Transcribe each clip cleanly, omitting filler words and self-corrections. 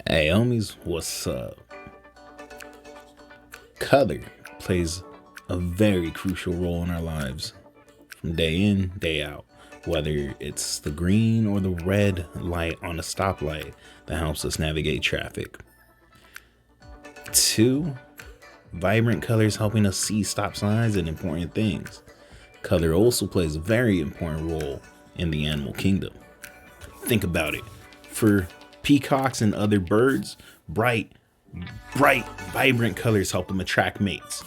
Hey homies, what's up? Color plays a very crucial role in our lives from day in, day out. Whether it's the green or the red light on a stoplight that helps us navigate traffic. Two, vibrant colors helping us see stop signs and important things. Color also plays a very important role in the animal kingdom. Think about it. For peacocks and other birds, bright, vibrant colors help them attract mates.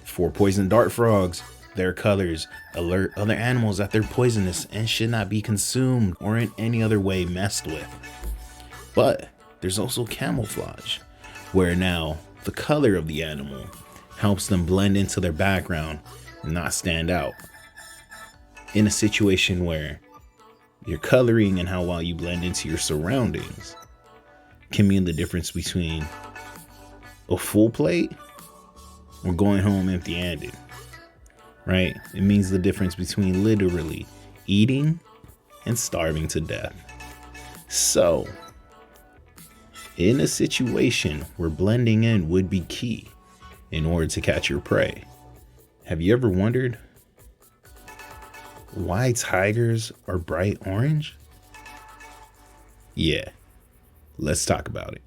For poison dart frogs, their colors alert other animals that they're poisonous and should not be consumed or in any other way messed with. But there's also camouflage, where now the color of the animal helps them blend into their background and not stand out. In a situation where your coloring and how well you blend into your surroundings can mean the difference between a full plate or going home empty-handed, right? It means the difference between literally eating and starving to death. So, in a situation where blending in would be key in order to catch your prey, have you ever wondered why tigers are bright orange? Yeah, let's talk about it.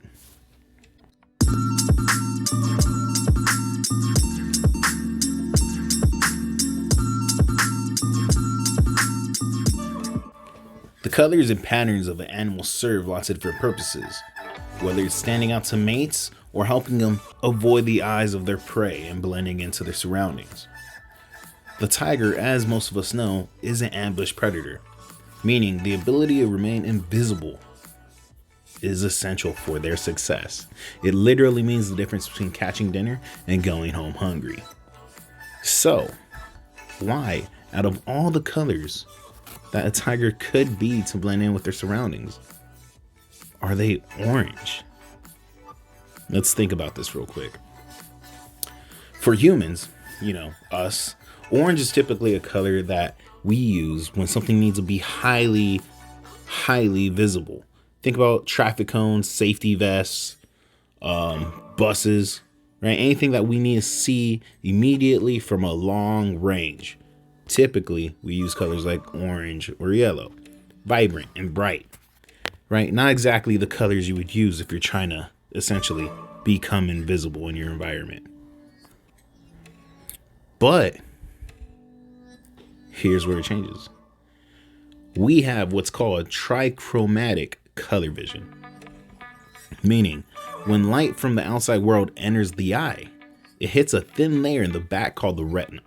The colors and patterns of an animal serve lots of different purposes, whether it's standing out to mates or helping them avoid the eyes of their prey and blending into their surroundings. The tiger, as most of us know, is an ambush predator, meaning the ability to remain invisible is essential for their success. It literally means the difference between catching dinner and going home hungry. So, why, out of all the colors that a tiger could be to blend in with their surroundings, are they orange? Let's think about this real quick. For humans, us, orange is typically a color that we use when something needs to be highly visible. Think about traffic cones, safety vests, buses, right? Anything that we need to see immediately from a long range. Typically, we use colors like orange or yellow, vibrant and bright, right? Not exactly the colors you would use if you're trying to essentially become invisible in your environment. But here's where it changes. We have what's called trichromatic color vision, meaning when light from the outside world enters the eye, it hits a thin layer in the back called the retina.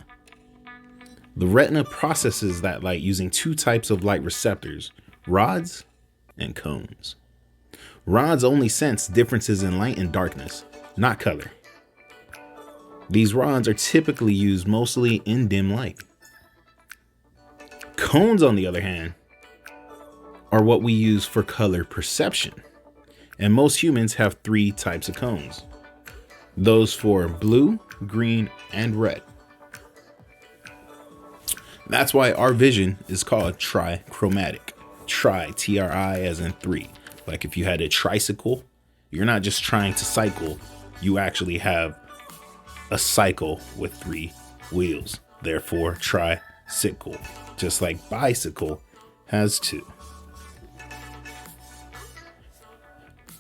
The retina processes that light using two types of light receptors, rods and cones. Rods only sense differences in light and darkness, not color. These rods are typically used mostly in dim light. Cones, on the other hand, are what we use for color perception. And most humans have three types of cones. Those for blue, green, and red. That's why our vision is called trichromatic. Tri, T-R-I as in three. Like if you had a tricycle, you're not just trying to cycle, you actually have a cycle with three wheels. Therefore, tricycle. Just like bicycle has two.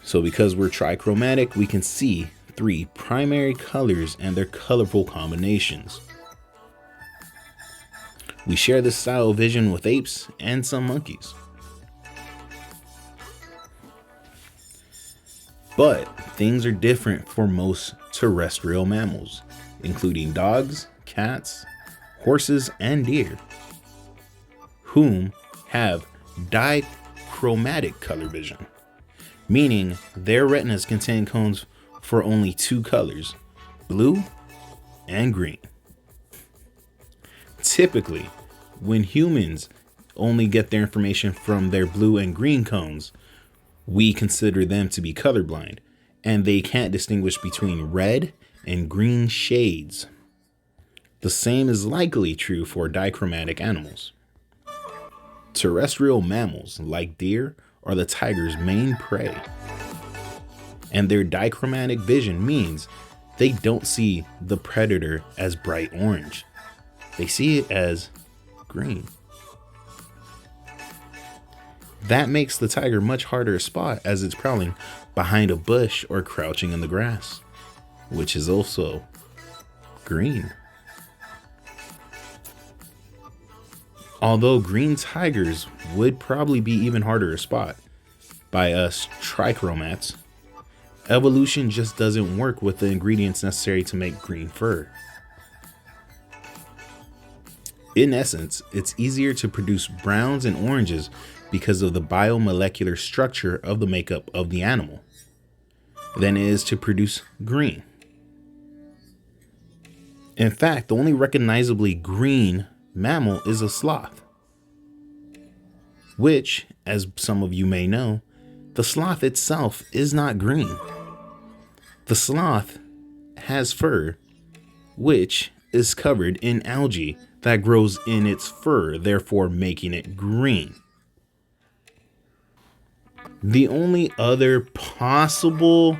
So because we're trichromatic, we can see three primary colors and their colorful combinations. We share this style of vision with apes and some monkeys. But things are different for most terrestrial mammals, including dogs, cats, horses, and deer, whom have dichromatic color vision, meaning their retinas contain cones for only two colors, blue and green. Typically, when humans only get their information from their blue and green cones, we consider them to be colorblind, and they can't distinguish between red and green shades. The same is likely true for dichromatic animals. Terrestrial mammals, like deer, are the tiger's main prey. And their dichromatic vision means they don't see the predator as bright orange. They see it as green. That makes the tiger much harder to spot as it's prowling behind a bush or crouching in the grass, which is also green. Although green tigers would probably be even harder to spot by us trichromats, evolution just doesn't work with the ingredients necessary to make green fur. In essence, it's easier to produce browns and oranges because of the biomolecular structure of the makeup of the animal than it is to produce green. In fact, the only recognizably green mammal is a sloth, which, as some of you may know, the sloth itself is not green. The sloth has fur, which is covered in algae that grows in its fur, therefore making it green. The only other possible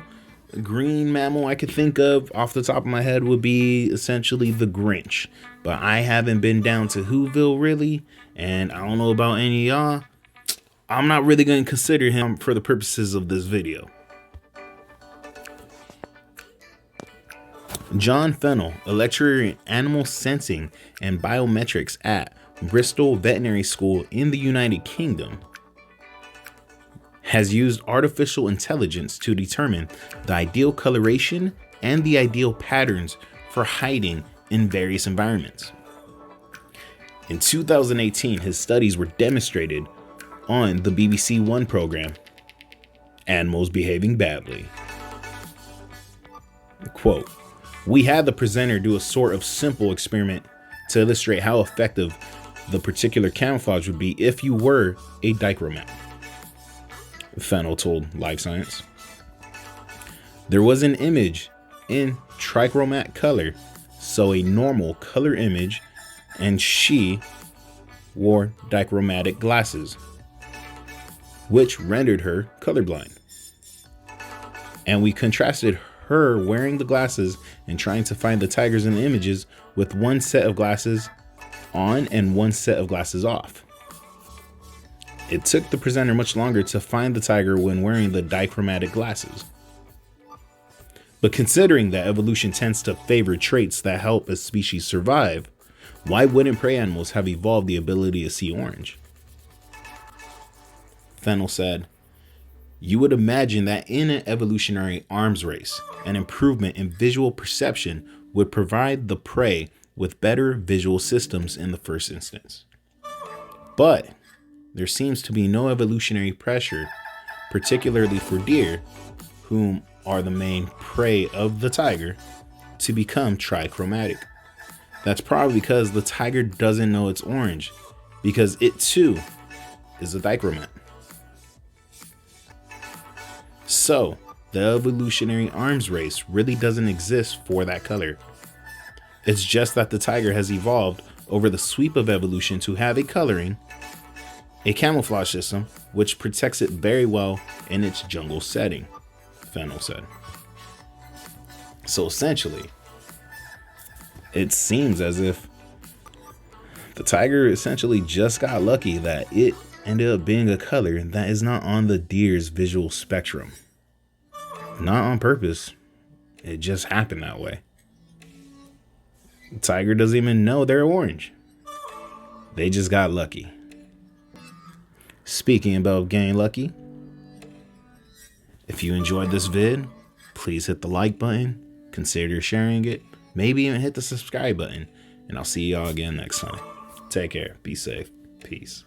green mammal I could think of off the top of my head would be essentially the Grinch. But I haven't been down to Whoville really, and I don't know about any of y'all. I'm not really going to consider him for the purposes of this video. John Fennell, a lecturer in animal sensing and biometrics at Bristol Veterinary School in the United Kingdom, has used artificial intelligence to determine the ideal coloration and the ideal patterns for hiding in various environments. In 2018, his studies were demonstrated on the BBC One program, Animals Behaving Badly. Quote, "We had the presenter do a sort of simple experiment to illustrate how effective the particular camouflage would be if you were a dichromat," Fennell told Live Science. "There was an image in trichromat color, so a normal color image, and she wore dichromatic glasses, which rendered her colorblind. And we contrasted her wearing the glasses and trying to find the tigers in the images with one set of glasses on and one set of glasses off. It took the presenter much longer to find the tiger when wearing the dichromatic glasses. But considering that evolution tends to favor traits that help a species survive, why wouldn't prey animals have evolved the ability to see orange?" Fennell said, "You would imagine that in an evolutionary arms race, an improvement in visual perception would provide the prey with better visual systems in the first instance. But there seems to be no evolutionary pressure, particularly for deer, whom are the main prey of the tiger, to become trichromatic. That's probably because the tiger doesn't know it's orange, because it too is a dichromat. So the evolutionary arms race really doesn't exist for that color. It's just that the tiger has evolved over the sweep of evolution to have a coloring, a camouflage system, which protects it very well in its jungle setting," Fennell said. So essentially, it seems as if the tiger essentially just got lucky that it ended up being a color that is not on the deer's visual spectrum. Not on purpose. It just happened that way. The tiger doesn't even know they're orange. They just got lucky. Speaking about getting lucky, if you enjoyed this vid, please hit the like button, consider sharing it, maybe even hit the subscribe button, and I'll see y'all again next time. Take care. Be safe. Peace.